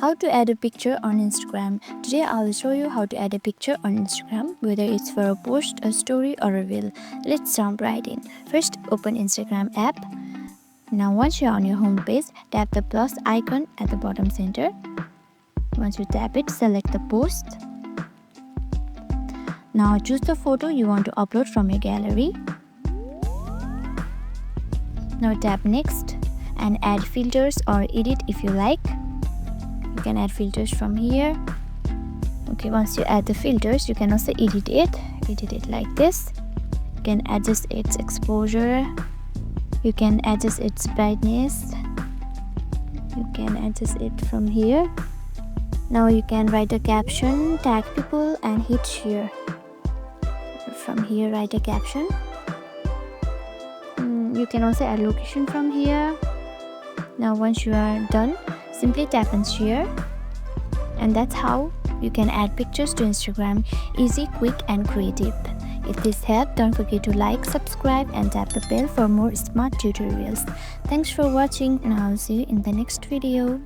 How to add a picture on Instagram. Today I'll show you how to add a picture on Instagram, whether it's for a post, a story or a reel. Let's jump right in. First, open Instagram app. Now once you're on your home page, tap the plus icon at the bottom center. Once you tap it, select the post. Now choose the photo you want to upload from your gallery. Now tap next and add filters or edit if you like. You can add filters from here. Okay, once you add the filters, you can also edit it like this. You can adjust its exposure, you can adjust its brightness, you can adjust it from here. Now you can write a caption, tag people and hit share. From here, write a caption. You can also add location from here. Now once you are done, simply tap and share. And that's how you can add pictures to Instagram. Easy, quick and creative. If this helped, don't forget to like, subscribe and tap the bell for more smart tutorials. Thanks for watching and I'll see you in the next video.